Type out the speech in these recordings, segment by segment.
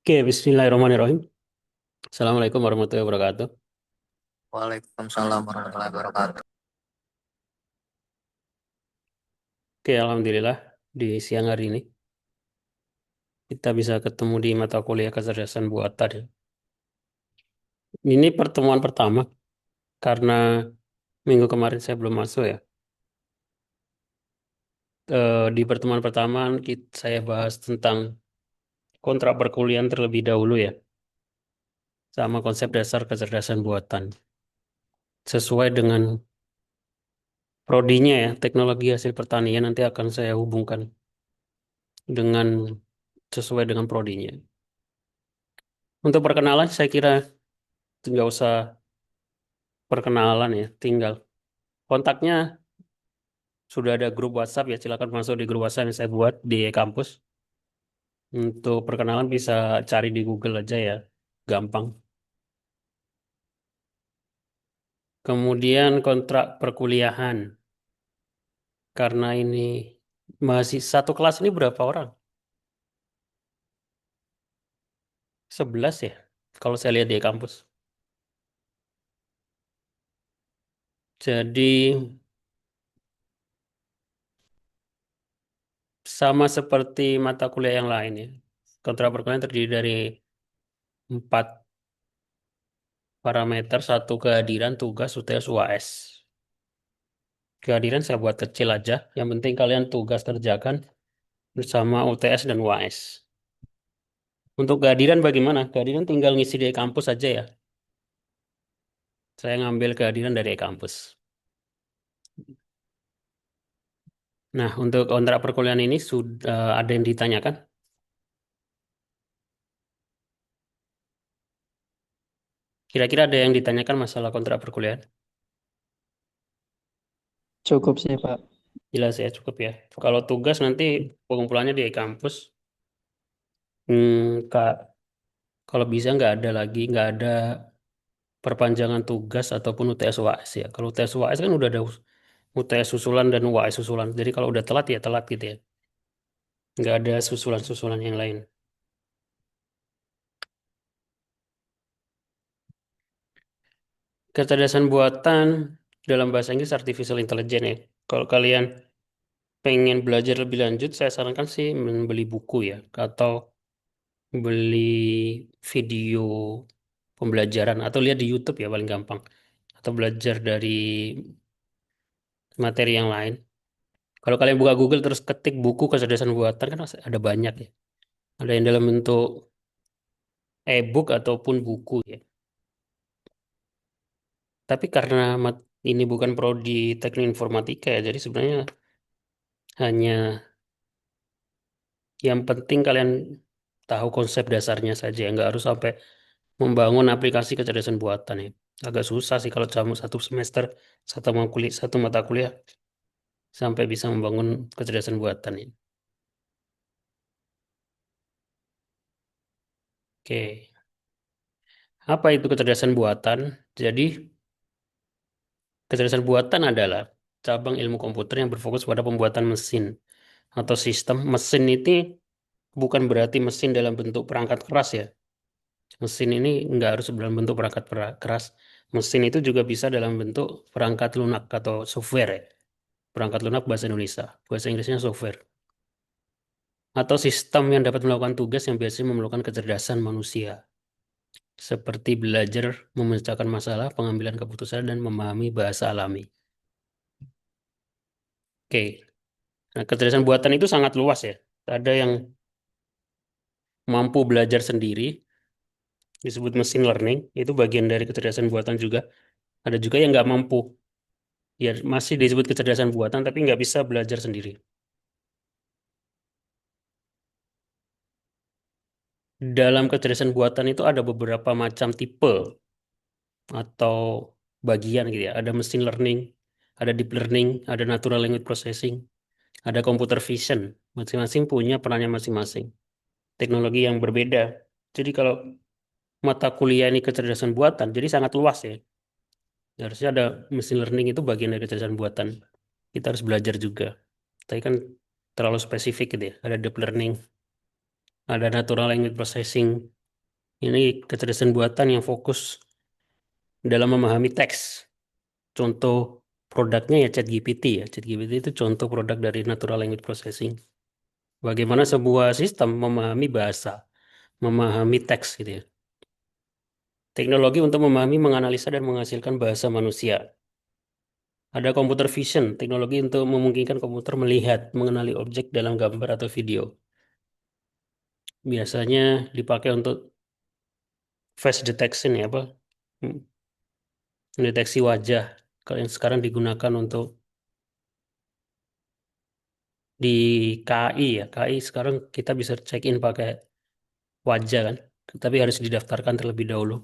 Oke, Bismillahirrahmanirrahim. Assalamualaikum warahmatullahi wabarakatuh. Waalaikumsalam warahmatullahi wabarakatuh. Oke, Alhamdulillah di siang hari ini kita bisa ketemu di mata kuliah kecerdasan buatan, ya. Ini pertemuan pertama karena minggu kemarin saya belum masuk ya. Di pertemuan pertama saya bahas tentang kontrak perkuliahan terlebih dahulu ya, sama konsep dasar kecerdasan buatan. Sesuai dengan prodinya ya, teknologi hasil pertanian nanti akan saya hubungkan dengan sesuai dengan prodinya. Untuk perkenalan saya kira nggak usah perkenalan ya, tinggal kontaknya sudah ada grup WhatsApp ya, silakan masuk di grup WhatsApp yang saya buat di kampus. Untuk perkenalan bisa cari di Google aja ya, gampang. Kemudian kontrak perkuliahan, karena ini masih satu kelas ini berapa orang? 11 ya, kalau saya lihat di kampus. Jadi sama seperti mata kuliah yang lain ya. Kontrak perkuliahan terdiri dari 4 parameter, satu kehadiran, tugas, UTS, UAS. Kehadiran saya buat kecil aja. Yang penting kalian tugas kerjakan bersama UTS dan UAS. Untuk kehadiran bagaimana? Kehadiran tinggal ngisi di kampus aja ya. Saya ngambil kehadiran dari kampus. Nah, untuk kontrak perkuliahan ini sudah ada yang ditanyakan. Kira-kira ada yang ditanyakan masalah kontrak perkuliahan? Cukup sih, Pak. Jelas ya, cukup ya. Kalau tugas nanti pengumpulannya di kampus. Kak, kalau bisa nggak ada lagi, nggak ada perpanjangan tugas ataupun UTS UAS ya. Kalau UTS UAS kan udah ada UTS susulan dan UAS susulan. Jadi kalau udah telat ya telat gitu ya. Nggak ada susulan-susulan yang lain. Kecerdasan buatan dalam bahasa Inggris artificial intelligence ya. Kalau kalian pengen belajar lebih lanjut, saya sarankan sih membeli buku ya, atau beli video pembelajaran, atau lihat di YouTube ya paling gampang. Atau belajar dari materi yang lain. Kalau kalian buka Google terus ketik buku kecerdasan buatan kan ada banyak ya. Ada yang dalam bentuk e-book ataupun buku ya. Tapi karena ini bukan prodi teknik informatika ya, jadi sebenarnya hanya yang penting kalian tahu konsep dasarnya saja, nggak harus sampai membangun aplikasi kecerdasan buatan ya. Agak susah sih kalau kamu satu semester satu mata kuliah sampai bisa membangun kecerdasan buatan ya. Oke, apa itu kecerdasan buatan? Jadi kecerdasan buatan adalah cabang ilmu komputer yang berfokus pada pembuatan mesin atau sistem. Mesin ini bukan berarti mesin dalam bentuk perangkat keras ya. Mesin ini nggak harus dalam bentuk perangkat keras. Mesin itu juga bisa dalam bentuk perangkat lunak atau software ya. Perangkat lunak bahasa Indonesia. Bahasa Inggrisnya software. Atau sistem yang dapat melakukan tugas yang biasanya memerlukan kecerdasan manusia. Seperti belajar memecahkan masalah, pengambilan keputusan, dan memahami bahasa alami. Oke. Nah, kecerdasan buatan itu sangat luas ya. Ada yang mampu belajar sendiri, disebut machine learning. Itu bagian dari kecerdasan buatan juga. Ada juga yang nggak mampu. Ya, masih disebut kecerdasan buatan, tapi nggak bisa belajar sendiri. Dalam kecerdasan buatan itu ada beberapa macam tipe atau bagian gitu ya. Ada machine learning, ada deep learning, ada natural language processing, ada computer vision. Masing-masing punya perannya masing-masing. Teknologi yang berbeda. Jadi kalau mata kuliah ini kecerdasan buatan, jadi sangat luas ya. Harusnya ada machine learning itu bagian dari kecerdasan buatan. Kita harus belajar juga. Tapi kan terlalu spesifik gitu ya. Ada deep learning, ada natural language processing. Ini kecerdasan buatan yang fokus dalam memahami teks. Contoh produknya ya ChatGPT ya. ChatGPT itu contoh produk dari Natural Language Processing. Bagaimana sebuah sistem memahami bahasa, memahami teks gitu ya. Teknologi untuk memahami, menganalisa, dan menghasilkan bahasa manusia. Ada computer vision, teknologi untuk memungkinkan komputer melihat, mengenali objek dalam gambar atau video. Biasanya dipakai untuk face detection ya apa? Hmm, Mendeteksi wajah. Kalau yang sekarang digunakan untuk di KI ya. KI sekarang kita bisa check in pakai wajah kan. Tapi harus didaftarkan terlebih dahulu.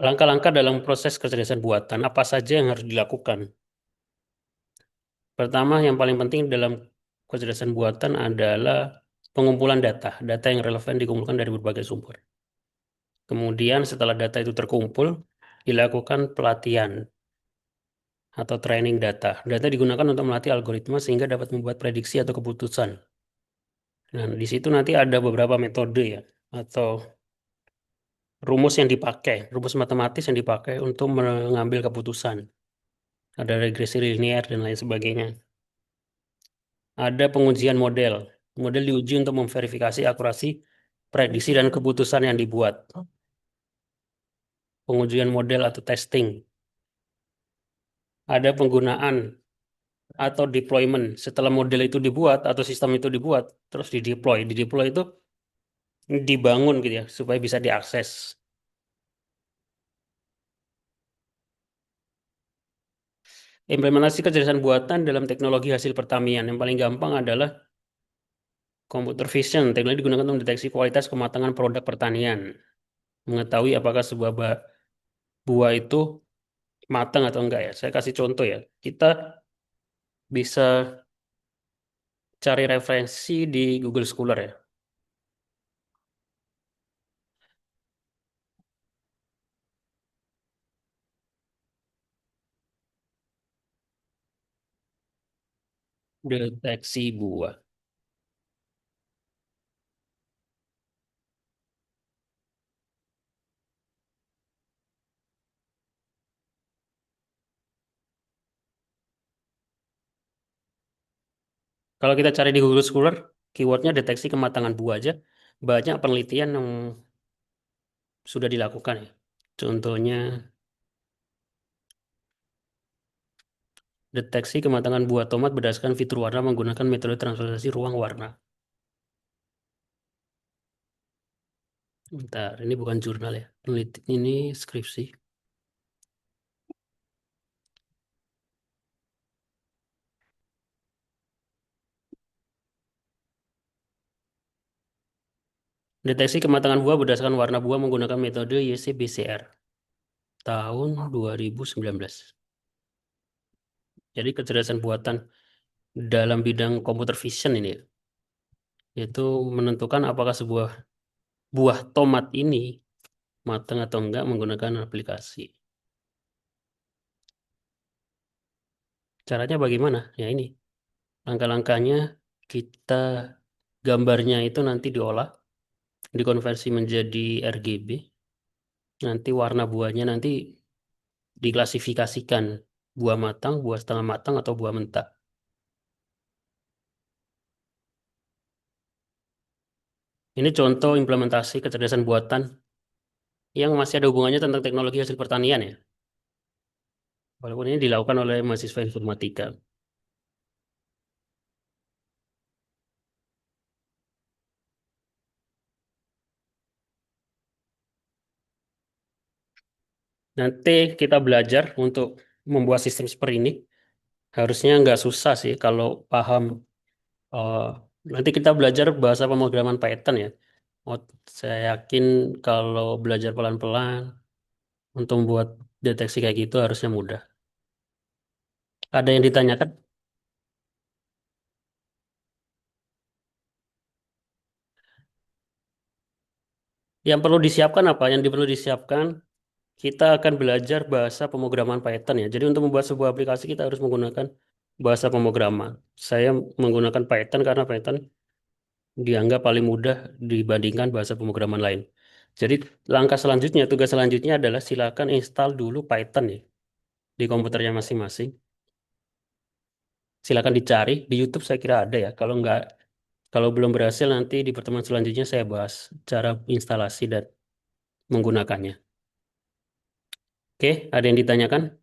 Langkah-langkah dalam proses kecerdasan buatan apa saja yang harus dilakukan? Pertama, yang paling penting dalam kecerdasan buatan adalah pengumpulan data. Data yang relevan dikumpulkan dari berbagai sumber. Kemudian setelah data itu terkumpul, dilakukan pelatihan atau training data. Data digunakan untuk melatih algoritma sehingga dapat membuat prediksi atau keputusan. Nah, di situ nanti ada beberapa metode ya, atau rumus yang dipakai, rumus matematis yang dipakai untuk mengambil keputusan. Ada regresi linear dan lain sebagainya. Ada pengujian model. Model diuji untuk memverifikasi akurasi prediksi dan keputusan yang dibuat. Pengujian model atau testing. Ada penggunaan atau deployment. Setelah model itu dibuat atau sistem itu dibuat, terus dideploy. Dideploy itu dibangun gitu ya, supaya bisa diakses. Implementasi kecerdasan buatan dalam teknologi hasil pertanian. Yang paling gampang adalah computer vision. Teknologi digunakan untuk mendeteksi kualitas kematangan produk pertanian. Mengetahui apakah sebuah buah itu matang atau enggak ya. Saya kasih contoh ya. Kita bisa cari referensi di Google Scholar ya. Deteksi buah. Kalau kita cari di Google Scholar, keywordnya deteksi kematangan buah aja. Banyak penelitian yang sudah dilakukan ya. Contohnya, deteksi kematangan buah tomat berdasarkan fitur warna menggunakan metode transformasi ruang warna. Bentar, ini bukan jurnal ya. Ini skripsi. Deteksi kematangan buah berdasarkan warna buah menggunakan metode YCBCR tahun 2019. Jadi kecerdasan buatan dalam bidang computer vision ini ya, yaitu menentukan apakah sebuah buah tomat ini matang atau enggak menggunakan aplikasi. Caranya bagaimana? Ya ini, langkah-langkahnya kita gambarnya itu nanti diolah, dikonversi menjadi RGB. Nanti warna buahnya nanti diklasifikasikan buah matang, buah setengah matang, atau buah mentah. Ini contoh implementasi kecerdasan buatan yang masih ada hubungannya tentang teknologi hasil pertanian ya. Walaupun ini dilakukan oleh mahasiswa informatika. Nanti kita belajar untuk membuat sistem seperti ini. Harusnya nggak susah sih kalau paham. eh, Nanti kita belajar bahasa pemrograman Python ya. Oh, saya yakin kalau belajar pelan-pelan untuk membuat deteksi kayak gitu harusnya mudah. Ada yang ditanyakan? Yang perlu disiapkan apa? Yang perlu disiapkan, kita akan belajar bahasa pemrograman Python ya. Jadi untuk membuat sebuah aplikasi kita harus menggunakan bahasa pemrograman. Saya menggunakan Python karena Python dianggap paling mudah dibandingkan bahasa pemrograman lain. Jadi langkah selanjutnya, tugas selanjutnya adalah silakan install dulu Python ya di komputernya masing-masing. Silakan dicari di YouTube saya kira ada ya. Kalau belum berhasil nanti di pertemuan selanjutnya saya bahas cara instalasi dan menggunakannya. Oke, ada yang ditanyakan?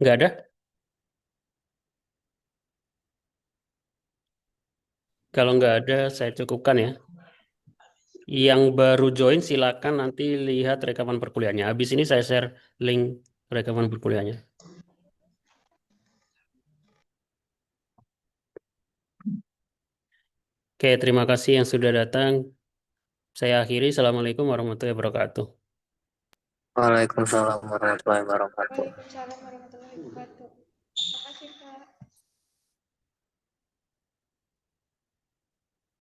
Nggak ada? Kalau nggak ada, saya cukupkan ya. Yang baru join silakan nanti lihat rekaman perkuliahannya. Habis ini saya share link rekaman perkuliahannya. Oke, terima kasih yang sudah datang. Saya akhiri. Assalamualaikum warahmatullahi wabarakatuh. Waalaikumsalam warahmatullahi wabarakatuh. Waalaikumsalam warahmatullahi wabarakatuh. Makasih, Kak.